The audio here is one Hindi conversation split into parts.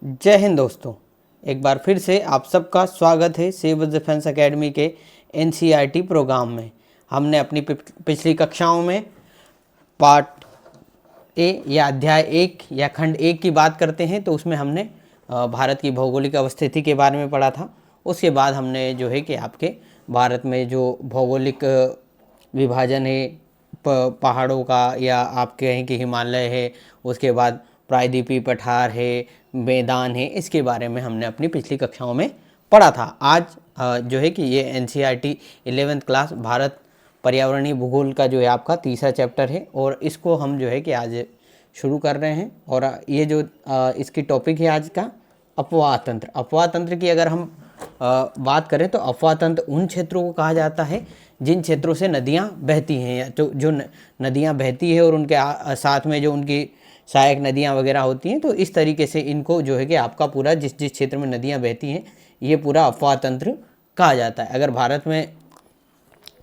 जय हिंद दोस्तों। एक बार फिर से आप सबका स्वागत है सिविल डिफेंस एकेडमी के एनसीईआरटी प्रोग्राम में। हमने अपनी पिछली कक्षाओं में पार्ट ए या अध्याय 1 या खंड 1 की बात करते हैं तो उसमें हमने भारत की भौगोलिक अवस्थिति के बारे में पढ़ा था। उसके बाद हमने जो है कि आपके भारत में जो भौगोलिक विभाजन है पहाड़ों का, या आप कहें कि हिमालय है, उसके बाद प्रायद्वीपीय पठार है, मैदान है, इसके बारे में हमने अपनी पिछली कक्षाओं में पढ़ा था। आज जो है कि ये एनसीईआरटी 11th क्लास भारत पर्यावरणीय भूगोल का जो है आपका तीसरा चैप्टर है और इसको हम जो है कि आज शुरू कर रहे हैं। और ये जो इसकी टॉपिक है आज का अपवाह तंत्र। अपवाह तंत्र की अगर हम बात करें तो अपवाह तंत्र उन क्षेत्रों को कहा जाता है जिन क्षेत्रों से नदियाँ बहती हैं, या तो जो नदियाँ बहती है और उनके साथ में जो उनकी सहायक नदियाँ वगैरह होती हैं, तो इस तरीके से इनको जो है कि आपका पूरा जिस जिस क्षेत्र में नदियाँ बहती हैं ये पूरा अपवाह तंत्र कहा जाता है। अगर भारत में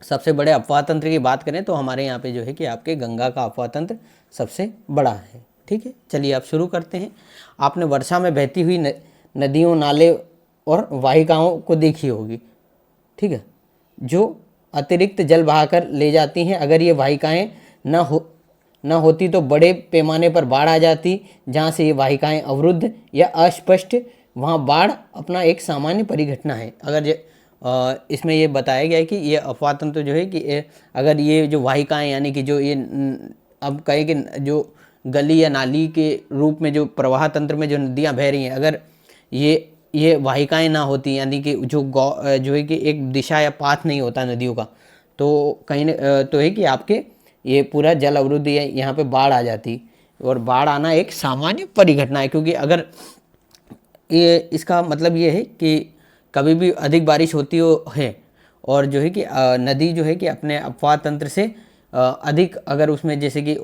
सबसे बड़े अपवाह तंत्र की बात करें तो हमारे यहाँ पे जो है कि आपके गंगा का अपवाह तंत्र सबसे बड़ा है। ठीक है, चलिए आप शुरू करते हैं। आपने वर्षा में बहती हुई नदियों, नाले और वाहिकाओं को देखी होगी, ठीक है, जो अतिरिक्त जल बहाकर ले जाती हैं। अगर ये वाहिकाएँ न होती तो बड़े पैमाने पर बाढ़ आ जाती। जहाँ से ये वाहिकाएँ अवरुद्ध या अस्पष्ट, वहाँ बाढ़ अपना एक सामान्य परिघटना है। अगर इसमें ये बताया गया है कि ये अपवाह तंत्र जो है कि अगर ये जो वाहिकाएँ यानी कि जो ये अब कहें कि जो गली या नाली के रूप में जो प्रवाह तंत्र में जो नदियाँ बह रही हैं, अगर ये वाहिकाएँ ना होती, यानी कि जो है कि एक दिशा या पाथ नहीं होता नदियों का, तो कहीं तो है कि आपके ये पूरा जल अवरुद्ध यहाँ पे बाढ़ आ जाती। और बाढ़ आना एक सामान्य परिघटना है, क्योंकि अगर ये इसका मतलब ये है कि कभी भी अधिक बारिश होती है और जो है कि नदी जो है कि अपने अपवाह तंत्र से अधिक, अगर उसमें जैसे कि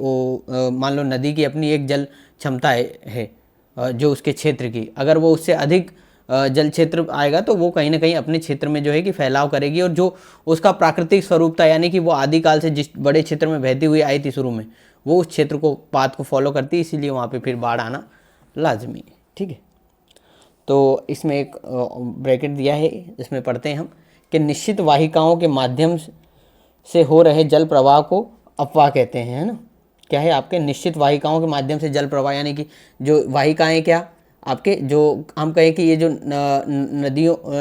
मान लो नदी की अपनी एक जल क्षमता है जो उसके क्षेत्र की, अगर वो उससे अधिक जल क्षेत्र आएगा तो वो कहीं ना कहीं अपने क्षेत्र में जो है कि फैलाव करेगी, और जो उसका प्राकृतिक स्वरूप था, यानी कि वो आदिकाल से जिस बड़े क्षेत्र में बहती हुई आई थी शुरू में, वो उस क्षेत्र को पाथ को फॉलो करती है, इसीलिए वहाँ पे फिर बाढ़ आना लाजमी है। ठीक है, तो इसमें एक ब्रैकेट दिया है, इसमें पढ़ते हैं हम कि निश्चित वाहिकाओं के माध्यम से हो रहे जल प्रवाह को अपवाह कहते हैं, है ना। क्या है आपके निश्चित वाहिकाओं के माध्यम से जल प्रवाह, यानी कि जो वाहिकाएँ क्या आपके, जो हम कहें कि ये जो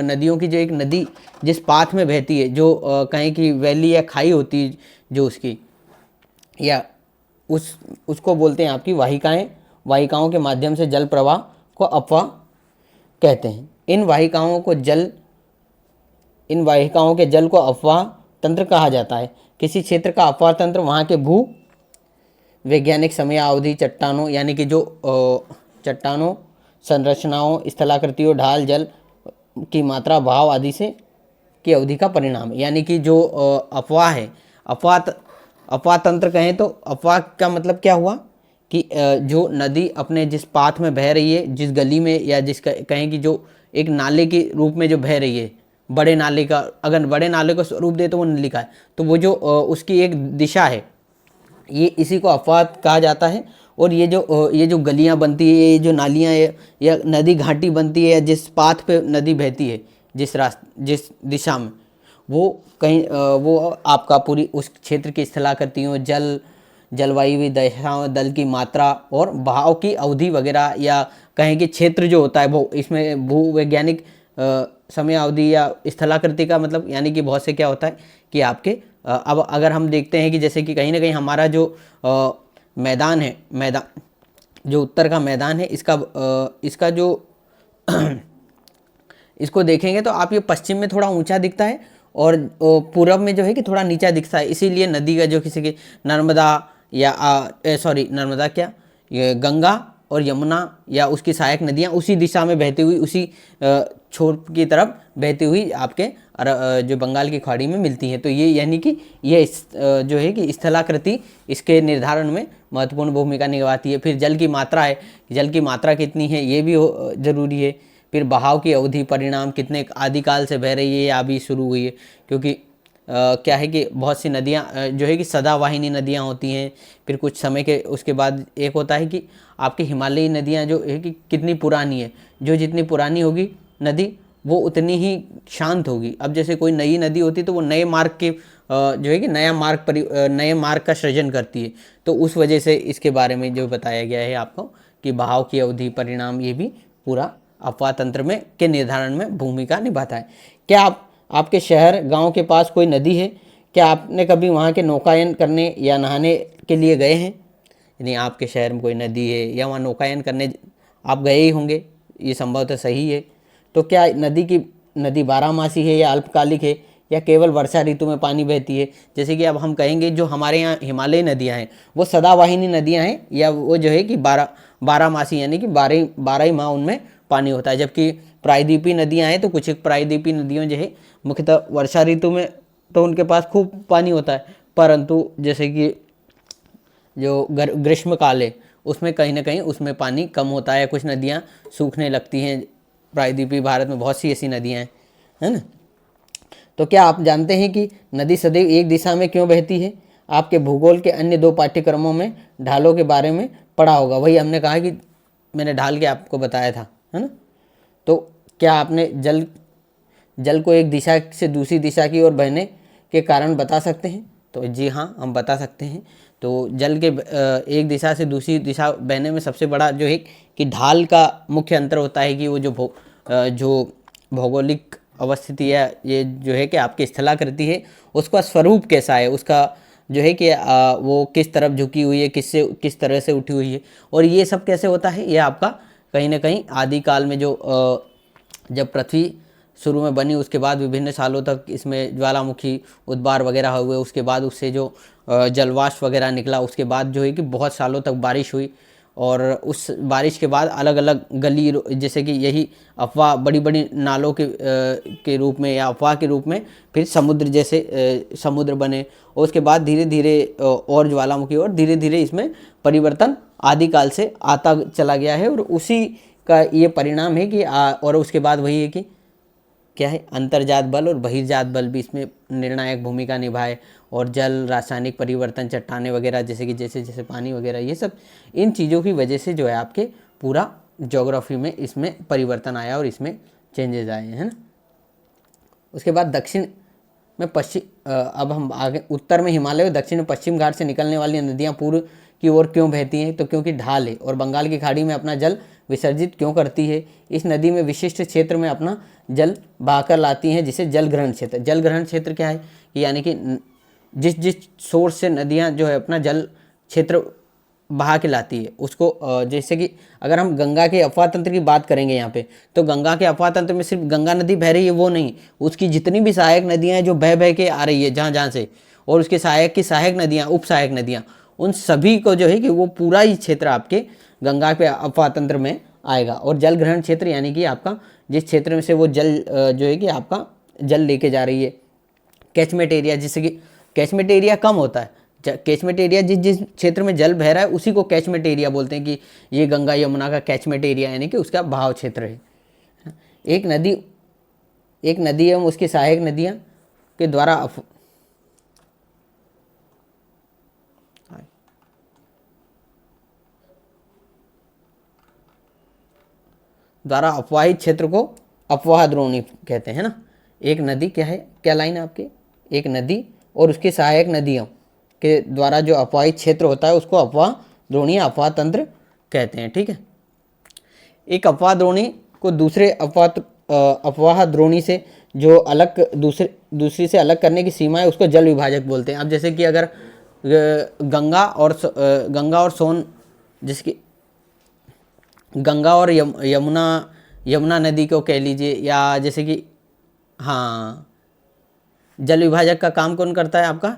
नदियों की जो एक नदी जिस पाथ में बहती है, जो कहें कि वैली या खाई होती है जो उसकी, या उसको बोलते हैं आपकी वाहिकाएं। वाहिकाओं के माध्यम से जल प्रवाह को अपवाह कहते हैं। इन वाहिकाओं के जल को अपवाह तंत्र कहा जाता है। किसी क्षेत्र का अपवाह तंत्र वहाँ के भू वैज्ञानिक समयावधि, चट्टानों यानी कि जो चट्टानों, संरचनाओं, स्थलाकृतियों, ढाल, जल की मात्रा, भाव आदि से की अवधि का परिणाम, यानी कि जो अपवाह है, अपवाह तंत्र कहें तो अपवाह का मतलब क्या हुआ कि जो नदी अपने जिस पाथ में बह रही है, जिस गली में, या जिस कहें कि जो एक नाले के रूप में जो बह रही है, बड़े नाले का, अगर बड़े नाले का स्वरूप दे तो वो नलिका है, तो वो जो उसकी एक दिशा है, ये इसी को अपवाह कहा जाता है। और ये जो गलियां बनती है, ये जो नालियां है या नदी घाटी बनती है, या जिस पाथ पे नदी बहती है, जिस दिशा में, वो कहीं वो आपका पूरी उस क्षेत्र की स्थलाकृतियों, जलवायु दशाओं, दल की मात्रा और बहाव की अवधि वगैरह, या कहें कि क्षेत्र जो होता है इसमें भूवैज्ञानिक समय अवधि या स्थलाकृति का मतलब, यानी कि बहुत से क्या होता है कि आपके अब अगर हम देखते हैं कि जैसे कि कहीं ना कहीं हमारा जो मैदान है, जो उत्तर का मैदान है, इसका जो इसको देखेंगे तो आप ये पश्चिम में थोड़ा ऊंचा दिखता है और पूरब में जो है कि थोड़ा नीचा दिखता है। इसीलिए नदी का जो किसी की नर्मदा या नर्मदा क्या, ये गंगा और यमुना या उसकी सहायक नदियाँ उसी दिशा में बहती हुई, उसी छोर की तरफ बहती हुई आपके जो बंगाल की खाड़ी में मिलती हैं। तो ये यानी कि ये जो है कि स्थलाकृति इसके निर्धारण में महत्वपूर्ण भूमिका निभाती है। फिर जल की मात्रा है, जल की मात्रा कितनी है ये भी ज़रूरी है। फिर बहाव की अवधि, परिणाम कितने आदिकाल से बह रही है या अभी शुरू हुई है, क्योंकि क्या है कि बहुत सी नदियाँ जो है कि सदावाहिनी नदियाँ होती हैं। फिर कुछ समय के उसके बाद एक होता है कि आपकी हिमालयी नदियाँ जो है कि कितनी पुरानी है, जो जितनी पुरानी होगी नदी वो उतनी ही शांत होगी। अब जैसे कोई नई नदी होती है तो वो नए मार्ग के जो है कि नए मार्ग का सृजन करती है। तो उस वजह से इसके बारे में जो बताया गया है आपको कि बहाव की अवधि, परिणाम, ये भी पूरा अपवाह तंत्र में के निर्धारण में भूमिका निभाता है। क्या आपके शहर गांव के पास कोई नदी है? क्या आपने कभी वहाँ के नौकायन करने या नहाने के लिए गए हैं? यानी आपके शहर में कोई नदी है या वहाँ नौकायन करने आप गए ही होंगे, ये संभवतः सही है। तो क्या नदी बारहमासी है या अल्पकालिक है या केवल वर्षा ऋतु में पानी बहती है? जैसे कि अब हम कहेंगे जो हमारे यहाँ हिमालयी नदियाँ हैं वो सदावाहिनी नदियाँ हैं या वो जो है कि बारहमासी यानी कि बारह ही माह उनमें पानी होता है। जबकि प्रायद्वीपीय नदियाँ हैं तो कुछ एक प्रायद्वीपीय नदियों जो है मुख्यतः वर्षा ऋतु में तो उनके पास खूब पानी होता है, परंतु जैसे कि जो ग्रीष्म काल है उसमें कहीं ना कहीं उसमें पानी कम होता है, कुछ नदियाँ सूखने लगती हैं। प्रायद्वीपीय भारत में बहुत सी ऐसी नदियाँ हैं, है ना। तो क्या आप जानते हैं कि नदी सदैव एक दिशा में क्यों बहती है? आपके भूगोल के अन्य 2 पाठ्यक्रमों में ढालों के बारे में पढ़ा होगा। वही हमने कहा कि मैंने ढाल के आपको बताया था, है ना। तो क्या आपने जल को एक दिशा से दूसरी दिशा की ओर बहने के कारण बता सकते हैं? तो जी हाँ, हम बता सकते हैं। तो जल के एक दिशा से दूसरी दिशा बहने में सबसे बड़ा जो है कि ढाल का मुख्य अंतर होता है कि वो जो भौगोलिक अवस्थिति है, ये जो है कि आपकी स्थलाकृति है, उसका स्वरूप कैसा है, उसका जो है कि वो किस तरफ झुकी हुई है, किस तरह से उठी हुई है, और ये सब कैसे होता है, ये आपका कहीं ना कहीं आदिकाल में जो जब पृथ्वी शुरू में बनी उसके बाद विभिन्न सालों तक इसमें ज्वालामुखी उद्वार वगैरह हुए, उसके बाद उससे जो जलवाष्प वगैरह निकला, उसके बाद जो है कि बहुत सालों तक बारिश हुई, और उस बारिश के बाद अलग अलग गली, जैसे कि यही अफवाह बड़ी बड़ी नालों के रूप में या अफवाह के रूप में फिर समुद्र जैसे समुद्र बने, और उसके बाद धीरे धीरे और ज्वालामुखी, और धीरे धीरे इसमें परिवर्तन आदिकाल से आता चला गया है। और उसी का ये परिणाम है कि और उसके बाद वही है कि क्या है, अंतर्जात बल और बहिर्जात बल भी इसमें निर्णायक भूमिका निभाए, और जल, रासायनिक परिवर्तन, चट्टाने वगैरह, जैसे कि जैसे जैसे पानी वगैरह, ये सब इन चीज़ों की वजह से जो है आपके पूरा ज्योग्राफी में इसमें परिवर्तन आया और इसमें चेंजेस आए, है ना। उसके बाद दक्षिण में अब हम आगे उत्तर में हिमालय और दक्षिण में पश्चिम घाट से निकलने वाली नदियाँ पूर्व की ओर क्यों बहती हैं? तो क्योंकि ढाल है, और बंगाल की खाड़ी में अपना जल विसर्जित क्यों करती है? इस नदी में विशिष्ट क्षेत्र में अपना जल बहाकर लाती हैं, जिसे जल ग्रहण क्षेत्र। जल ग्रहण क्षेत्र क्या है कि यानी कि जिस सोर्स से नदियाँ जो है अपना जल क्षेत्र बहा के लाती है उसको, जैसे कि अगर हम गंगा के अफवाह तंत्र की बात करेंगे यहाँ पे, तो गंगा के अफवाह तंत्र में सिर्फ गंगा नदी बह रही है वो नहीं, उसकी जितनी भी सहायक नदियाँ हैं जो बह बह के आ रही है जहाँ जहाँ से, और उसके सहायक नदियाँ, उप सहायक नदियाँ, उन सभी को जो है कि वो पूरा ही क्षेत्र आपके गंगा के अफवाह तंत्र में आएगा। और जल ग्रहण क्षेत्र यानी कि आपका जिस क्षेत्र में से वो जल जो है कि आपका जल लेके जा रही है। कैचमेंट एरिया, जिससे कि कैचमेंट एरिया कम होता है, कैचमेंट एरिया जिस क्षेत्र में जल बह रहा है उसी को कैचमेंट एरिया बोलते हैं कि ये गंगा यमुना का कैचमेंट एरिया यानी कि उसका बहाव क्षेत्र है। एक नदी एवं उसकी सहायक नदियाँ के द्वारा अपवाहित क्षेत्र को अपवाह द्रोणी कहते हैं ना। एक नदी क्या है, क्या लाइन है आपकी, एक नदी और उसकी सहायक नदियों के द्वारा जो अपवाहित क्षेत्र होता है उसको अपवाह द्रोणी या अपवाह तंत्र कहते हैं, ठीक है। एक अपवाह द्रोणी को दूसरे अपवाह द्रोणी से जो अलग दूसरी से अलग करने की सीमा है उसको जल विभाजक बोलते हैं। अब जैसे कि अगर गंगा और सोन, जिसकी गंगा और यमुना नदी को कह लीजिए, या जैसे कि हाँ, जल विभाजक का काम कौन करता है आपका,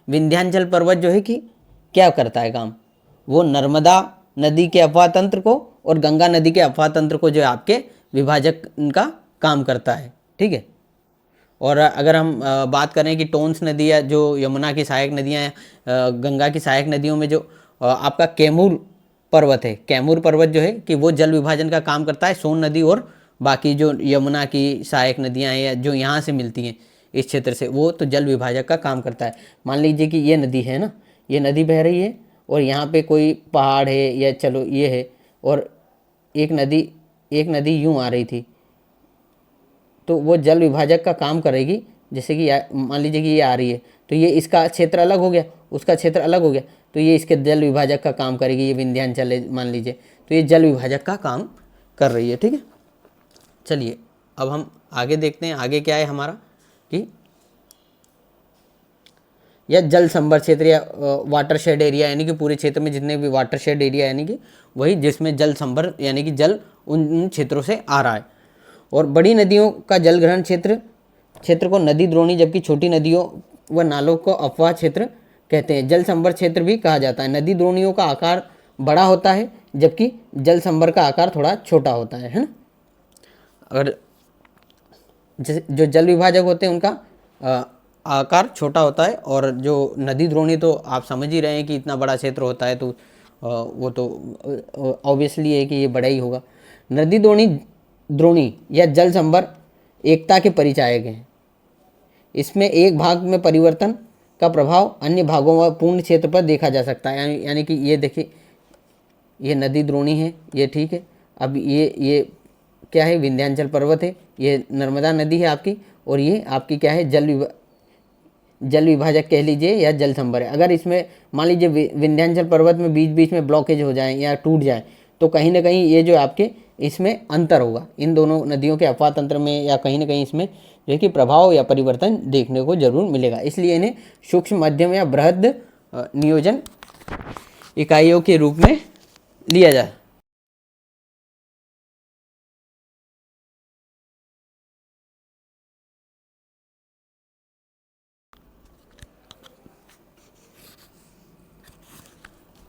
विंध्याचल पर्वत जो है कि क्या करता है काम, वो नर्मदा नदी के अफवाह तंत्र को और गंगा नदी के अफवाह तंत्र को जो है आपके विभाजक का काम करता है, ठीक है। और अगर हम बात करें कि टोन्स नदी या जो यमुना की सहायक नदियाँ हैं, गंगा की सहायक नदियों में जो आपका कैमूर पर्वत है, कैमूर पर्वत जो है कि वो जल विभाजन का काम करता है सोन नदी और बाकी जो यमुना की सहायक नदियाँ हैं या जो यहाँ से मिलती हैं, इस क्षेत्र से, वो तो जल विभाजक का काम करता है। मान लीजिए कि ये नदी है ना, ये नदी बह रही है और यहाँ पे कोई पहाड़ है या चलो ये है, और एक नदी यूँ आ रही थी, तो वो जल विभाजक का काम करेगी। जैसे कि मान लीजिए कि ये आ रही है, तो ये इसका क्षेत्र अलग हो गया, उसका क्षेत्र अलग हो गया, तो ये इसके जल विभाजक का काम करेगी। ये विंध्याचल है मान लीजिए, तो ये जल विभाजक का काम कर रही है, ठीक है। चलिए अब हम आगे देखते हैं, आगे क्या है हमारा कि या जल संभर क्षेत्र या वाटर शेड एरिया, यानी कि पूरे क्षेत्र में जितने भी वाटर शेड एरिया, यानी कि वही जिसमें जल संभर यानी कि जल उन क्षेत्रों से आ रहा है। और बड़ी नदियों का जल ग्रहण क्षेत्र को नदी द्रोणी, जबकि छोटी नदियों व नालों को अपवाह क्षेत्र कहते हैं। जल संभर क्षेत्र भी कहा जाता है। नदी द्रोणियों का आकार बड़ा होता है, जबकि जल संभर का आकार थोड़ा छोटा होता है ना। अगर जो जल विभाजक होते हैं उनका आकार छोटा होता है, और जो नदी द्रोणी तो आप समझ ही रहे हैं कि इतना बड़ा क्षेत्र होता है, तो वो तो ऑब्वियसली है कि ये बड़ा ही होगा। नदी द्रोणी या जल संभर एकता के परिचायक हैं। इसमें एक भाग में परिवर्तन का प्रभाव अन्य भागों व पूर्ण क्षेत्र पर देखा जा सकता है। यानी कि ये देखिए, ये नदी द्रोणी है, ये ठीक है। अब ये क्या है, विंध्याचल पर्वत है, ये नर्मदा नदी है आपकी, और ये आपकी क्या है, जल विभाजक कह लीजिए या जल संभर है। अगर इसमें मान लीजिए विंध्याचल पर्वत में बीच बीच में ब्लॉकेज हो जाए या टूट जाए, तो कहीं ना कहीं ये जो आपके इसमें अंतर होगा, इन दोनों नदियों के अपवाह तंत्र में, या कहीं ना कहीं इसमें जो है कि प्रभाव या परिवर्तन देखने को जरूर मिलेगा। इसलिए इन्हें सूक्ष्म, मध्यम या बृहद नियोजन इकाइयों के रूप में लिया जाए।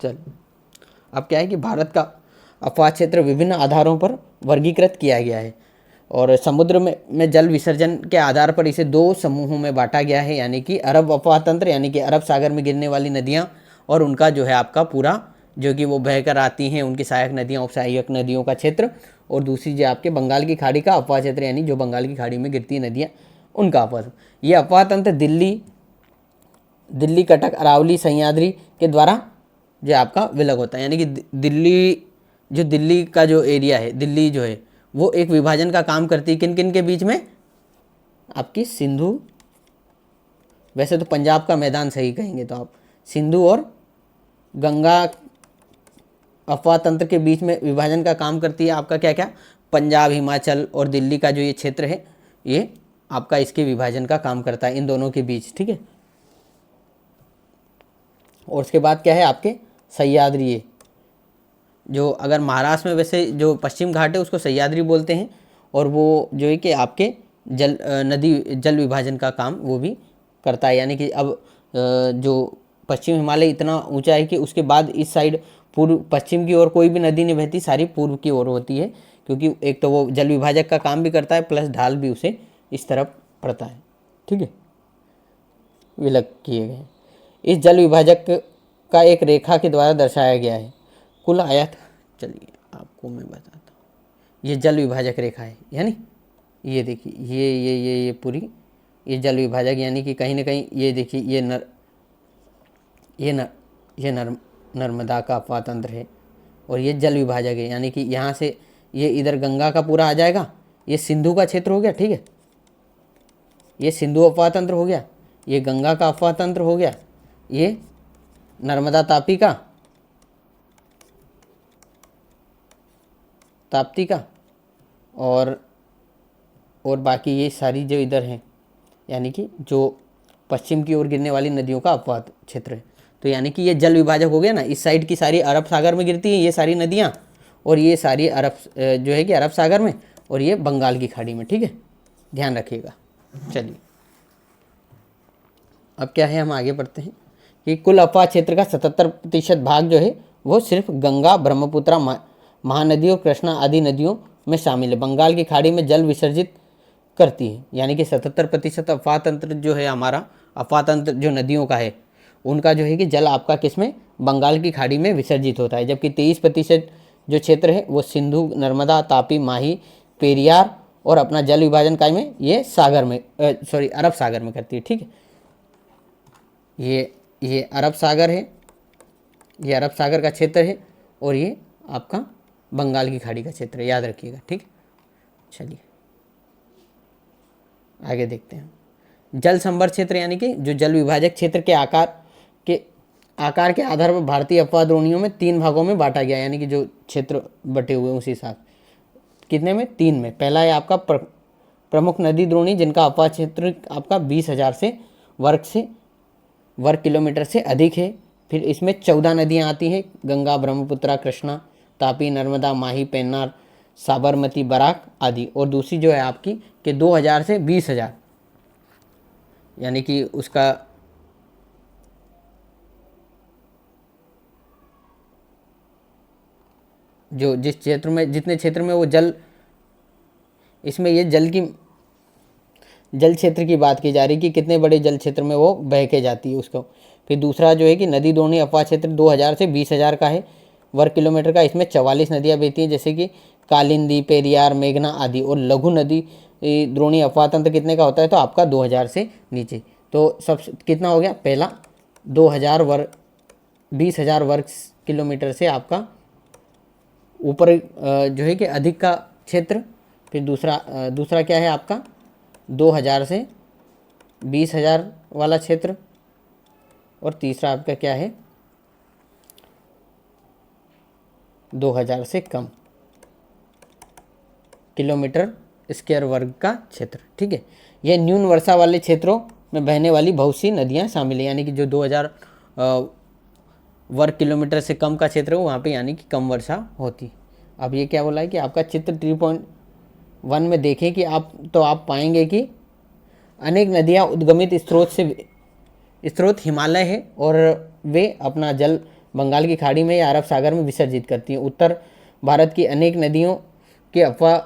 चल अब क्या है कि भारत का अपवाह क्षेत्र विभिन्न आधारों पर वर्गीकृत किया गया है, और समुद्र में जल विसर्जन के आधार पर इसे दो समूहों में बांटा गया है, यानी कि अरब अपवाह तंत्र, यानी कि अरब सागर में गिरने वाली नदियां, और उनका जो है आपका पूरा जो कि वो बहकर आती हैं उनकी सहायक नदियां, उपसहायक नदियों का क्षेत्र, और दूसरी जो आपके बंगाल की खाड़ी का अपवाह क्षेत्र, यानी जो बंगाल की खाड़ी में गिरती नदियाँ उनका अपवाह। ये अपवाह तंत्र दिल्ली, कटक, अरावली, सह्याद्री के द्वारा जो आपका विलग होता है। यानी कि दिल्ली का जो एरिया है, दिल्ली जो है वो एक विभाजन का काम करती है, किन किन के बीच में, आपकी सिंधु, वैसे तो पंजाब का मैदान सही कहेंगे तो आप, सिंधु और गंगा अपवाह तंत्र के बीच में विभाजन का काम करती है आपका क्या क्या, पंजाब, हिमाचल और दिल्ली का जो ये क्षेत्र है, ये आपका इसके विभाजन का काम करता है इन दोनों के बीच, ठीक है। और उसके बाद क्या है आपके सह्याद्री, है जो अगर महाराष्ट्र में वैसे जो पश्चिम घाट है उसको सह्याद्री बोलते हैं, और वो जो है कि आपके जल विभाजन का काम वो भी करता है। यानी कि अब जो पश्चिम हिमालय इतना ऊंचा है कि उसके बाद इस साइड पूर्व पश्चिम की ओर कोई भी नदी नहीं बहती, सारी पूर्व की ओर होती है, क्योंकि एक तो वो जल विभाजक का काम भी करता है, प्लस ढाल भी उसे इस तरफ पड़ता है, ठीक है, विलग किए गए। इस जल विभाजक का एक रेखा के द्वारा दर्शाया गया है। कुल आयत, चलिए आपको मैं बताता हूँ, ये जल विभाजक रेखा है, यानी ये देखिए ये पूरी ये जल विभाजक, यानी कि कहीं ना कहीं ये देखिए ये नर्मदा का अपवाह तंत्र है, और ये जल विभाजक है, यानी कि यहाँ से ये इधर गंगा का पूरा आ जाएगा, ये सिंधु का क्षेत्र हो गया, ठीक है, ये सिंधु अपवाह तंत्र हो गया, ये गंगा का अपवाह तंत्र हो गया, ये नर्मदा ताप्ती का, और बाकी ये सारी जो इधर हैं, यानी कि जो पश्चिम की ओर गिरने वाली नदियों का अपवाह क्षेत्र है। तो यानी कि ये जल विभाजक हो गया ना, इस साइड की सारी अरब सागर में गिरती हैं ये सारी नदियाँ, और ये सारी जो है कि अरब सागर में, और ये बंगाल की खाड़ी में, ठीक है, ध्यान रखिएगा। चलिए अब क्या है, हम आगे बढ़ते हैं कि कुल अपवाह क्षेत्र का 77% भाग जो है वो सिर्फ गंगा, ब्रह्मपुत्रा, महानदी और कृष्णा आदि नदियों में शामिल है, बंगाल की खाड़ी में जल विसर्जित करती है। यानी कि 77% अपवाह तंत्र जो है हमारा, अपवाह तंत्र जो नदियों का है उनका जो है कि जल आपका किसमें, बंगाल की खाड़ी में विसर्जित होता है, जबकि 23% जो क्षेत्र है वो सिंधु, नर्मदा, तापी, माही, पेरियार और अपना जल विभाजन काय में, ये सागर में अरब सागर में करती है। ठीक है, ये अरब सागर है, ये अरब सागर का क्षेत्र है और ये आपका बंगाल की खाड़ी का क्षेत्र है, याद रखिएगा। ठीक, चलिए आगे देखते हैं। जल संभर क्षेत्र यानी कि जो जल विभाजक क्षेत्र के आकार के आधार पर भारतीय अपवाह द्रोणियों में 3 भागों में बांटा गया, यानी कि जो क्षेत्र बटे हुए उसी हिसाब कितने में, 3 में। पहला है आपका प्रमुख नदी द्रोणी जिनका अपवाह क्षेत्र आपका 20,000 से वर्ग किलोमीटर से अधिक है। फिर इसमें 14 नदियाँ आती हैं, गंगा, ब्रह्मपुत्रा, कृष्णा, तापी, नर्मदा, माही, पेन्नार, साबरमती, बराक आदि। और दूसरी जो है आपकी कि 2,000 से 20,000, यानी कि उसका जो जिस क्षेत्र में, जितने क्षेत्र में वो जल, इसमें ये जल क्षेत्र की बात की जा रही कि कितने बड़े जल क्षेत्र में वो बह के जाती है उसको। फिर दूसरा जो है कि नदी द्रोणी अपवाह क्षेत्र 2,000 से 20,000 का है वर्ग किलोमीटर का। इसमें 44 नदियाँ बहती हैं, जैसे कि कालिंदी, पेरियार, मेघना आदि। और लघु नदी द्रोणी अपवाह तंत्र कितने का होता है, तो आपका 2,000 से नीचे। तो सब कितना हो गया, पहला 20,000 वर्ग किलोमीटर से आपका ऊपर जो है कि अधिक का क्षेत्र। फिर दूसरा क्या है आपका 2,000 से 20,000 वाला क्षेत्र। और तीसरा आपका क्या है 2,000 से कम किलोमीटर स्क्वायर वर्ग का क्षेत्र। ठीक है, यह न्यून वर्षा वाले क्षेत्रों में बहने वाली बहुत सी नदियाँ शामिल है, यानी कि जो 2,000 वर्ग किलोमीटर से कम का क्षेत्र है वहाँ पे यानी कि कम वर्षा होती। अब ये क्या बोला है कि आपका चित्र 3.1 में देखें कि आप पाएंगे कि अनेक नदियाँ उद्गमित स्रोत हिमालय है और वे अपना जल बंगाल की खाड़ी में या अरब सागर में विसर्जित करती हैं। उत्तर भारत की अनेक नदियों के अफवाह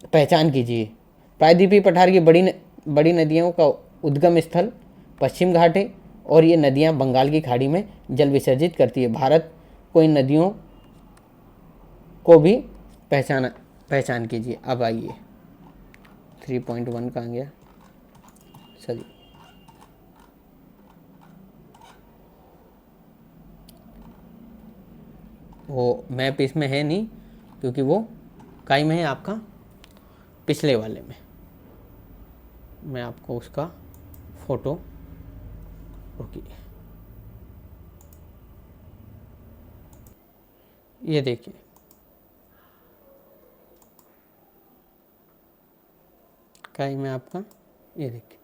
पहचान कीजिए। प्रायद्वीपीय पठार की बड़ी नदियों का उद्गम स्थल पश्चिम घाट है और ये नदियाँ बंगाल की खाड़ी में जल विसर्जित करती है। भारत को इन नदियों को भी पहचान कीजिए। अब आइए 3.1 कहाँ गया, सॉरी, वो मैप इसमें है नहीं क्योंकि वो काई में है आपका पिछले वाले में। मैं आपको उसका फोटो, ओके, ये देखिए, काई में आपका ये देखिए,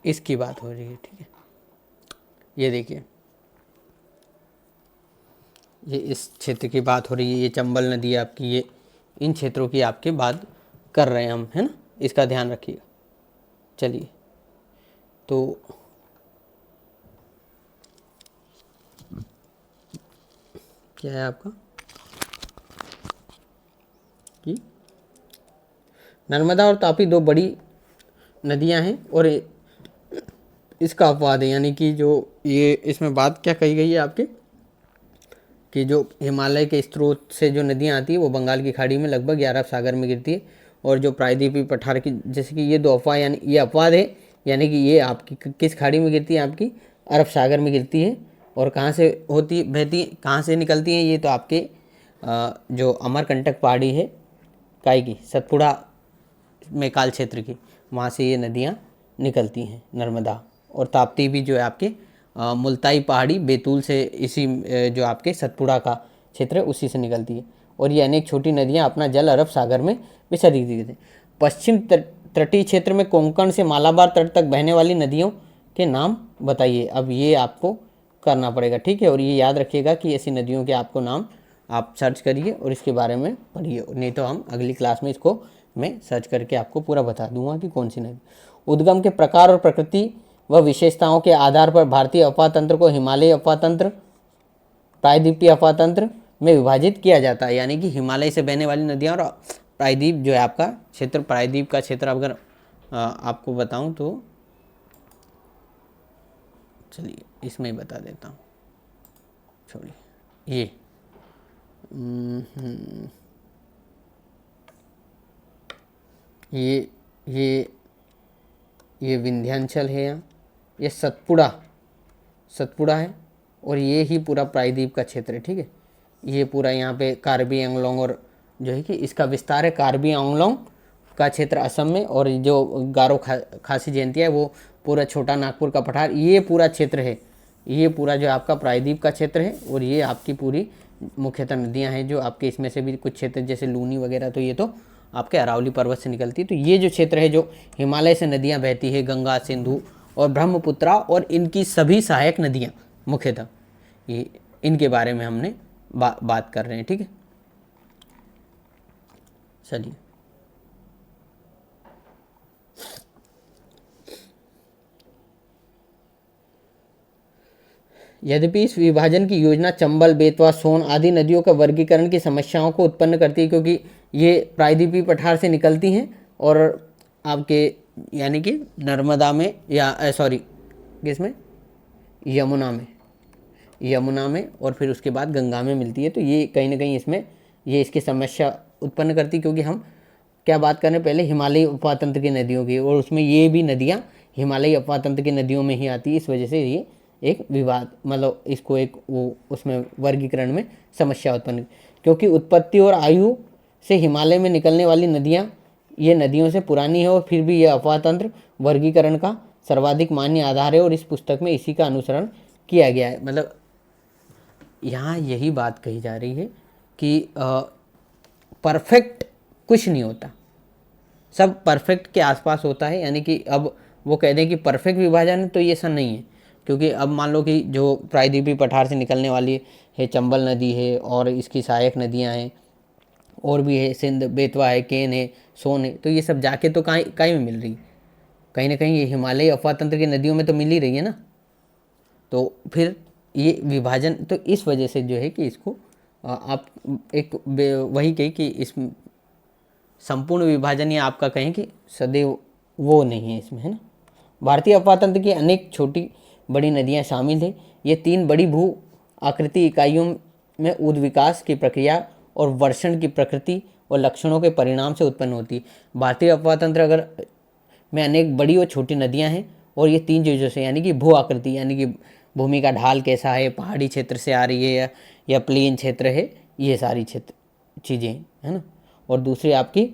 इसकी बात हो रही है। ठीक है, ये देखिए, ये इस क्षेत्र की बात हो रही है, ये चंबल नदी है आपकी, ये इन क्षेत्रों की आपके बात कर रहे हैं हम, है ना, इसका ध्यान रखिएगा। चलिए, तो क्या है आपका कि नर्मदा और तापी 2 बड़ी नदियां हैं और इसका अपवाद है, यानी कि जो ये इसमें बात क्या कही गई है आपके कि जो हिमालय के स्रोत से जो नदियां आती है वो बंगाल की खाड़ी में लगभग अरब सागर में गिरती है। और जो प्रायद्वीपीय पठार की, जैसे कि ये 2 अफवाह, यानी ये अपवाद है, यानी कि ये आपकी किस खाड़ी में गिरती है, आपकी अरब सागर में गिरती है। और कहाँ से बहती, कहाँ से निकलती हैं, ये तो आपके जो अमरकंटक पहाड़ी है काय की, सतपुड़ा में काल क्षेत्र की, वहाँ से ये नदियाँ निकलती हैं, नर्मदा। और ताप्ती भी जो है आपके मुल्ताई पहाड़ी बैतूल से, इसी जो आपके सतपुड़ा का क्षेत्र है उसी से निकलती है। और ये अनेक छोटी नदियाँ अपना जल अरब सागर में विसर्जित हैं। पश्चिम तटीय क्षेत्र में कोंकण से मालाबार तट तक बहने वाली नदियों के नाम बताइए। अब ये आपको करना पड़ेगा, ठीक है। और ये याद रखिएगा कि ऐसी नदियों के आपको नाम आप सर्च करिए और इसके बारे में पढ़िए, नहीं तो हम अगली क्लास में इसको मैं सर्च करके आपको पूरा बता दूंगा कि कौन सी नदी। उद्गम के प्रकार और प्रकृति व विशेषताओं के आधार पर भारतीय अपवाह तंत्र को हिमालयी अपवाह तंत्र, प्रायद्वीपीय अपवाह तंत्र में विभाजित किया जाता है। यानी कि हिमालय से बहने वाली नदियाँ और प्रायद्वीप जो है आपका क्षेत्र, प्रायद्वीप का क्षेत्र अगर आपको बताऊं तो चलिए इसमें ही बता देता हूँ, छोड़िए, ये ये ये विंध्याचल है, यहाँ ये सतपुड़ा है, और ये ही पूरा प्रायद्वीप का क्षेत्र है। ठीक है, ये पूरा यहाँ पे कार्बी आंगलोंग और जो है कि इसका विस्तार है कार्बी आंगलोंग का क्षेत्र असम में, और जो गारो खासी जयंती है वो पूरा छोटा नागपुर का पठार, ये पूरा क्षेत्र है, ये पूरा जो आपका प्रायद्वीप का क्षेत्र है। और ये आपकी पूरी मुख्यतः नदियाँ हैं जो आपके, इसमें से भी कुछ क्षेत्र जैसे लूनी वगैरह, तो ये तो आपके अरावली पर्वत से निकलती है। तो ये जो क्षेत्र है जो हिमालय से नदियाँ बहती है, गंगा, सिंधु और ब्रह्मपुत्रा, और इनकी सभी सहायक नदियाँ मुख्यतः, ये इनके बारे में हमने बात कर रहे हैं। ठीक है, चलिए यद्यपि इस विभाजन की योजना चंबल, बेतवा, सोन आदि नदियों का वर्गीकरण की समस्याओं को उत्पन्न करती है, क्योंकि ये प्रायद्वीपीय पठार से निकलती हैं और आपके यानी कि नर्मदा में या सॉरी किसमें, यमुना में और फिर उसके बाद गंगा में मिलती है। तो ये कहीं ना कहीं इसमें ये इसकी समस्या उत्पन्न करती, क्योंकि हम क्या बात कर रहे हैं पहले हिमालयी उपतंत्र की नदियों की, और उसमें ये भी नदियाँ हिमालयी उपतंत्र की नदियों में ही आती है। इस वजह से ये एक विवाद, मतलब इसको एक वो उसमें वर्गीकरण में समस्या उत्पन्न, क्योंकि उत्पत्ति और आयु से हिमालय में निकलने वाली नदियाँ ये नदियों से पुरानी है, और फिर भी यह अपवातंत्र वर्गीकरण का सर्वाधिक मान्य आधार है, और इस पुस्तक में इसी का अनुसरण किया गया है। मतलब यहाँ यही बात कही जा रही है कि परफेक्ट कुछ नहीं होता, सब परफेक्ट के आसपास होता है। यानी कि अब वो कह दें कि परफेक्ट विभाजन है तो ये ऐसा नहीं है, क्योंकि अब मान लो कि जो प्रायद्वीपीय पठार से निकलने वाली है चंबल नदी है, और इसकी सहायक नदियाँ हैं और भी है, सिंध, बेतवा है, केन है, सोन है, तो ये सब जाके तो कहीं में मिल रही, कहीं ना कहीं ये हिमालयी अफवातंत्र की नदियों में तो मिल ही रही है ना। तो फिर ये विभाजन, तो इस वजह से जो है कि इसको आप एक वही कही कि इस संपूर्ण विभाजन या आपका कहें कि सदैव वो नहीं है इसमें, है ना। भारतीय अफवातंत्र की अनेक छोटी बड़ी नदियाँ शामिल है। ये 3 बड़ी भू आकृति इकाइयों में उद्विकास की प्रक्रिया और वर्षण की प्रकृति और लक्षणों के परिणाम से उत्पन्न होती है। भारतीय अफवातंत्र अगर में अनेक बड़ी और छोटी नदियाँ हैं, और ये 3 चीज़ों से, यानी कि भू आकृति, यानी कि भूमि का ढाल कैसा है, पहाड़ी क्षेत्र से आ रही है या प्लेन क्षेत्र है, ये सारी चीज़ें, है ना। और दूसरी आपकी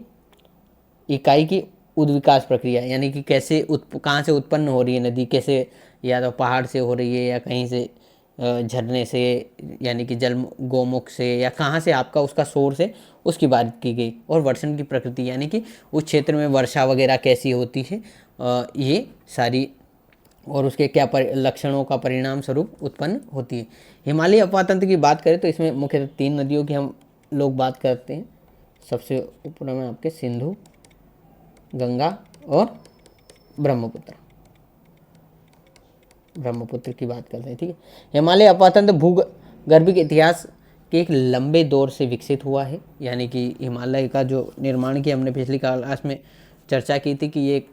इकाई की उद्विकास प्रक्रिया, यानी कि कैसे कहाँ से उत्पन्न हो रही है नदी, कैसे, या तो पहाड़ से हो रही है या कहीं से झरने से, यानी कि जल गोमुख से, या कहाँ से आपका उसका सोर्स है, उसकी बात की गई। और वर्षण की प्रकृति, यानी कि उस क्षेत्र में वर्षा वगैरह कैसी होती है, ये सारी, और उसके क्या लक्षणों का परिणाम स्वरूप उत्पन्न होती है। हिमालयी अफवातंत्र की बात करें तो इसमें मुख्यतः 3 नदियों की हम लोग बात करते हैं। सबसे ऊपर में आपके सिंधु, गंगा और ब्रह्मपुत्र की बात करते हैं। ठीक है, हिमालय अफवातंत्र भूगर्भिक इतिहास के एक लंबे दौर से विकसित हुआ है। यानी कि हिमालय का जो निर्माण किया, हमने पिछली क्लास में चर्चा की थी कि ये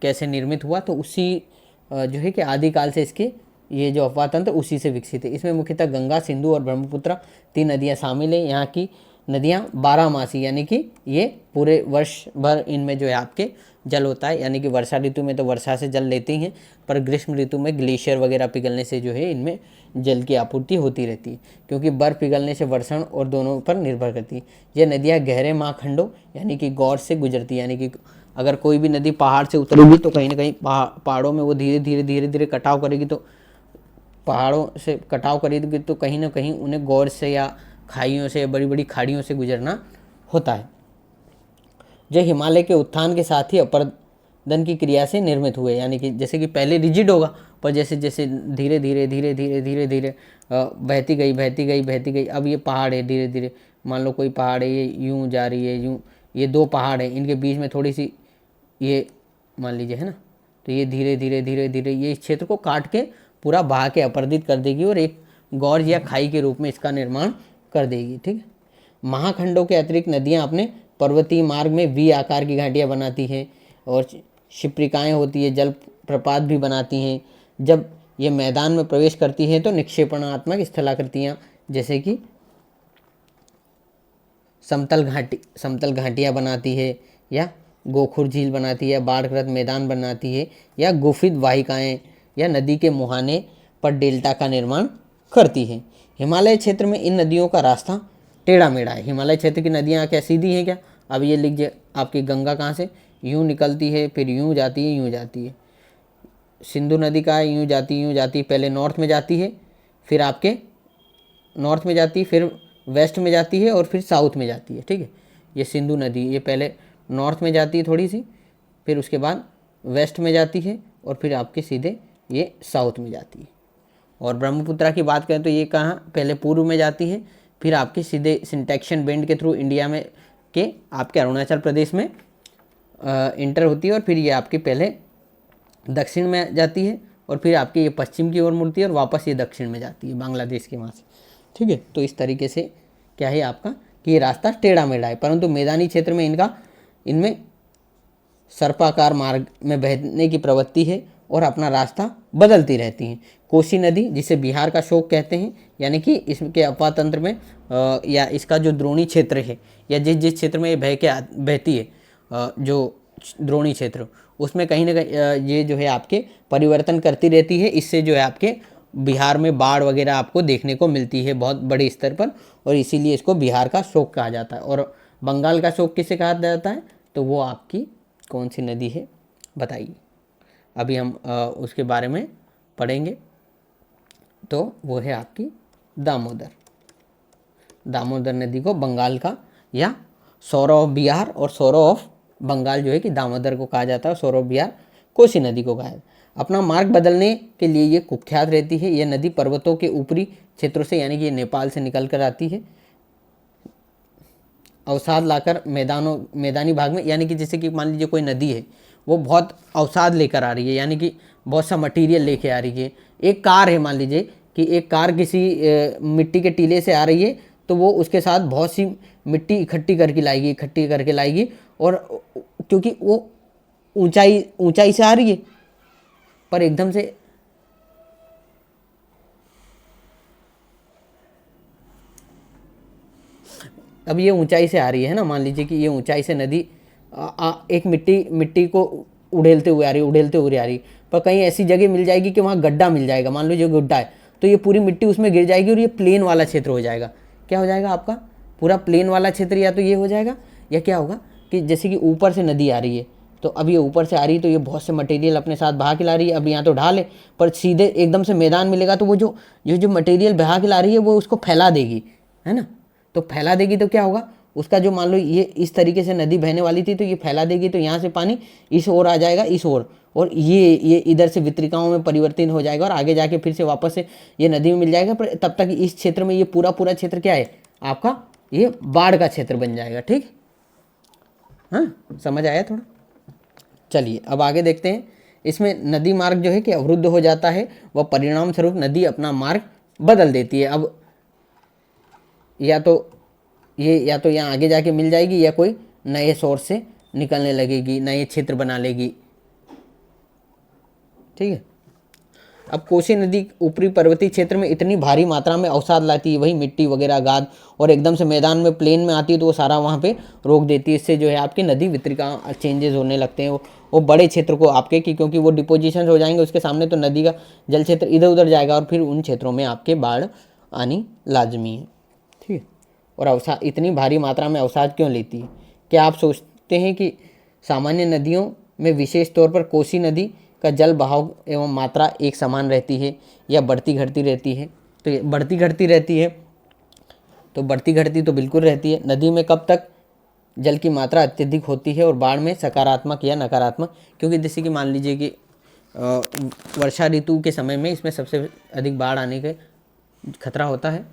कैसे निर्मित हुआ, तो उसी जो है कि आदिकाल से इसके ये जो अफवातंत्र उसी से विकसित है। इसमें मुख्यतः गंगा, सिंधु और ब्रह्मपुत्र 3 नदियाँ शामिल हैं। यहाँ की नदियाँ 12मासी, यानी कि ये पूरे वर्ष भर इनमें जो है आपके जल होता है। यानी कि वर्षा ऋतु में तो वर्षा से जल लेते ही हैं, पर ग्रीष्म ऋतु में ग्लेशियर वगैरह पिघलने से जो है इनमें जल की आपूर्ति होती रहती है, क्योंकि बर्फ पिघलने से वर्षण और दोनों पर निर्भर करती है। ये नदियाँ गहरे महाखंडों यानी कि गौर से गुजरती है। यानी कि अगर कोई भी नदी पहाड़ से उतरेगी तो कहीं ना कहीं पहाड़ों में वो धीरे धीरे कटाव करेगी, तो पहाड़ों से कटाव करेगी तो कहीं ना कहीं उन्हें गौर से या खाइयों से, बड़ी बड़ी खाड़ियों से गुजरना होता है, जो हिमालय के उत्थान के साथ ही अपरदन की क्रिया से निर्मित हुए। यानी कि जैसे कि पहले रिजिड होगा, पर जैसे जैसे धीरे धीरे बहती गई, अब ये पहाड़ है, धीरे धीरे मान लो कोई पहाड़ है, ये यूं जा रही है, यूं, ये 2 पहाड़ है, इनके बीच में थोड़ी सी ये मान लीजिए, है ना, तो ये धीरे धीरे ये इस क्षेत्र को काट के पूरा बहा के अपरदित कर देगी और एक गौर या खाई के रूप में इसका निर्माण कर देगी। ठीक है, महाखंडों के अतिरिक्त नदियाँ अपने पर्वतीय मार्ग में वी आकार की घाटियाँ बनाती हैं और शिप्रिकाएँ होती है, जल प्रपात भी बनाती हैं। जब ये मैदान में प्रवेश करती हैं तो निक्षेपणात्मक स्थलाकृतियाँ, जैसे कि समतल घाटियाँ बनाती है, या गोखुर झील बनाती है, बाढ़ग्रस्त मैदान बनाती है, या गुफित वाहिकाएं या नदी के मुहाने पर डेल्टा का निर्माण करती है। हिमालय क्षेत्र में इन नदियों का रास्ता टेढ़ा मेढ़ा है। हिमालय क्षेत्र की नदियाँ क्या सीधी हैं क्या? अब ये लीजिए, आपकी गंगा कहाँ से यूँ निकलती है, फिर यूँ जाती है, यूँ जाती है। सिंधु नदी का है, यूँ जाती है, पहले नॉर्थ में जाती है, फिर आपके नॉर्थ में जाती है, फिर वेस्ट में जाती है, और फिर साउथ में जाती है। ठीक है, ये सिंधु नदी, ये पहले नॉर्थ में जाती है थोड़ी सी, फिर उसके बाद वेस्ट में जाती है, और फिर आपके सीधे ये साउथ में जाती है। और ब्रह्मपुत्रा की बात करें तो ये कहाँ, पहले पूर्व में जाती है, फिर आपके सीधे सिंटैक्शन बेंड के थ्रू इंडिया में के आपके अरुणाचल प्रदेश में इंटर होती है, और फिर ये आपके पहले दक्षिण में जाती है, और फिर आपके ये पश्चिम की ओर मुड़ती है, और वापस ये दक्षिण में जाती है बांग्लादेश के वहाँ से। ठीक है, तो इस तरीके से क्या है आपका कि ये रास्ता टेढ़ा मेढ़ा है, परंतु मैदानी क्षेत्र में इनमें सर्पाकार मार्ग में बहने की प्रवृत्ति है, और अपना रास्ता बदलती रहती हैं। कोसी नदी, जिसे बिहार का शोक कहते हैं, यानी कि इसके अपातंत्र में या इसका जो द्रोणी क्षेत्र है, या जिस क्षेत्र में ये बहती है, जो द्रोणी क्षेत्र, उसमें कहीं ना कहीं ये जो है आपके परिवर्तन करती रहती है। इससे जो है आपके बिहार में बाढ़ वगैरह आपको देखने को मिलती है बहुत बड़े स्तर पर, और इसीलिए इसको बिहार का शोक कहा जाता है। और बंगाल का शोक किसे कहा जाता है? तो वो आपकी कौन सी नदी है बताइए? अभी हम उसके बारे में पढ़ेंगे। तो वो है आपकी दामोदर। दामोदर नदी को बंगाल का या सौरव ऑफ बिहार और सौरव ऑफ बंगाल जो है कि दामोदर को कहा जाता है, सौरव ऑफ बिहार कोसी नदी को कहा जाता है। अपना मार्ग बदलने के लिए ये कुख्यात रहती है। यह नदी पर्वतों के ऊपरी क्षेत्रों से, यानी कि ये नेपाल से निकल कर आती है, अवसाद लाकर मैदानी भाग में, यानी कि जैसे कि मान लीजिए कोई नदी है, वो बहुत अवसाद लेकर आ रही है, यानी कि बहुत सा मटेरियल लेके आ रही है। एक कार है, मान लीजिए कि एक कार किसी मिट्टी के टीले से आ रही है, तो वो उसके साथ बहुत सी मिट्टी इकट्ठी करके लाएगी, और क्योंकि वो ऊंचाई से आ रही है, पर एकदम से अब ये ऊंचाई से आ रही है ना, मान लीजिए कि ये ऊंचाई से नदी एक मिट्टी को उड़ेलते हुए आ रही, पर कहीं ऐसी जगह मिल जाएगी कि वहाँ गड्ढा मिल जाएगा, मान लो जो गड्ढा है, तो ये पूरी मिट्टी उसमें गिर जाएगी, और ये प्लेन वाला क्षेत्र हो जाएगा। क्या हो जाएगा आपका? पूरा प्लेन वाला क्षेत्र, या तो ये हो जाएगा, या क्या होगा कि जैसे कि ऊपर से नदी आ रही है, तो अब ये ऊपर से आ रही है, तो ये बहुत से मटेरियल अपने साथ बहा के ला रही है। अब यहाँ तो ढाल है, पर सीधे एकदम से मैदान मिलेगा, तो वो जो मटेरियल बहा के ला रही है, वो उसको फैला देगी, है ना। तो फैला देगी तो क्या होगा, उसका जो मान लो ये इस तरीके से नदी बहने वाली थी, तो ये फैला देगी, तो यहाँ से पानी इस ओर आ जाएगा, इस ओर, और ये इधर से वितरिकाओं में परिवर्तित हो जाएगा, और आगे जाके फिर से वापस से ये नदी में मिल जाएगा। पर तब तक इस क्षेत्र में ये पूरा क्षेत्र क्या है आपका, ये बाढ़ का क्षेत्र बन जाएगा। ठीक, हाँ, समझ आया थोड़ा? चलिए अब आगे देखते हैं। इसमें नदी मार्ग जो है कि अवरुद्ध हो जाता है, वह परिणाम स्वरूप नदी अपना मार्ग बदल देती है। अब या तो यहाँ आगे जाके मिल जाएगी, या कोई नए सोर्स से निकलने लगेगी, नए क्षेत्र बना लेगी। ठीक है, अब कोसी नदी ऊपरी पर्वतीय क्षेत्र में इतनी भारी मात्रा में अवसाद लाती है, वही मिट्टी वगैरह गाद, और एकदम से मैदान में प्लेन में आती है, तो वो सारा वहाँ पे रोक देती है। इससे जो है आपकी नदी वितरिका चेंजेस होने लगते हैं, वो बड़े क्षेत्र को आपके क्योंकि वो डिपोजिशन हो जाएंगे उसके सामने, तो नदी का जल क्षेत्र इधर उधर जाएगा, और फिर उन क्षेत्रों में आपके बाढ़ आनी लाजमी है। ठीक है, और अवसाद, इतनी भारी मात्रा में अवसाद क्यों लेती है? क्या आप सोचते हैं कि सामान्य नदियों में विशेष तौर पर कोसी नदी का जल बहाव एवं मात्रा एक समान रहती है, या बढ़ती घटती रहती है? तो ये बढ़ती घटती रहती है, तो बढ़ती घटती तो बिल्कुल रहती है। नदी में कब तक जल की मात्रा अत्यधिक होती है, और बाढ़ में सकारात्मक या नकारात्मक? क्योंकि जैसे कि मान लीजिए कि वर्षा ऋतु के समय में इसमें सबसे अधिक बाढ़ आने का खतरा होता है।